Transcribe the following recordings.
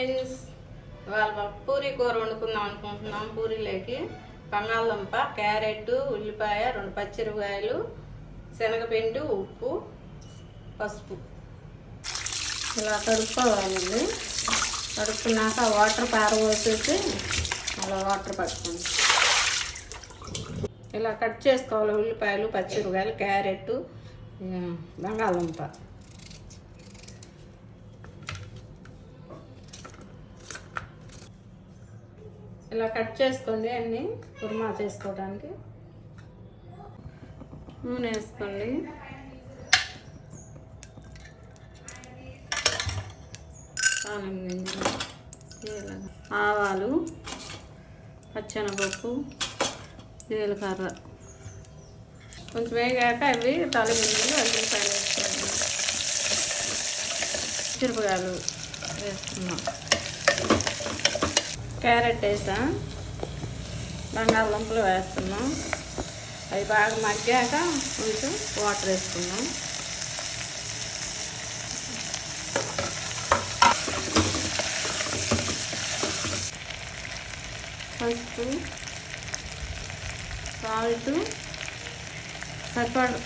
Friends, ఇవాళ పూరీ కూర వండుకుందాం అనుకుంటున్నాం. పూరీలోకి బంగాళదుంప, క్యారెట్, ఉల్లిపాయ, 2 పచ్చిమిరపకాయలు, శనగపిండి, ఉప్పు, పసుపు ఇలా కడుక్కోవాలండి. కడుక్కున్నాక వాటర్ పారబోసేసి అలా వాటర్ పట్టుకోండి. ఇలా కట్ చేసుకోవాలి. ఉల్లిపాయలు, పచ్చిమిరపకాయలు, క్యారెట్, బంగాళదుంప ఇలా కట్ చేసుకోండి. అన్నీ కుర్మా చేసుకోవడానికి నూనె వేసుకోండి. ఆవాలు, పచ్చెనపప్పు, జీలకర్ర కొంచెం వేగాక అవి తలగింజలు, అల్లిపాయలు వేసుకోండి. మిరపకాయలు వేసుకున్నాం. క్యారెట్ వేసా, బంగాళదుంపలు వేస్తున్నాం. అవి బాగా మగ్గాక కొంచెం వాటర్ వేసుకున్నాం. పసుపు, సాల్ట్ సరిపడు,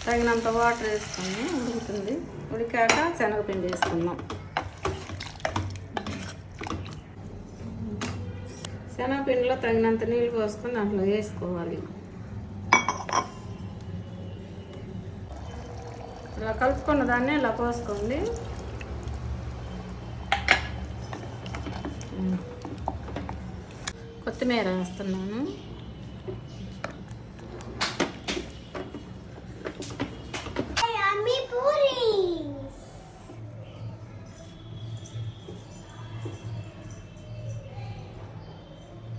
తగినంత వాటర్ వేసుకొని ఉడుకుతుంది. ఉడికాక శనగపిండి వేసుకుందాం. శనగపిండిలో తగినంత నీళ్ళు పోసుకొని దాంట్లో వేసుకోవాలి. ఇలా కలుపుకున్న దాన్ని ఇలా పోసుకోండి. కొత్తిమీర వేస్తున్నాను.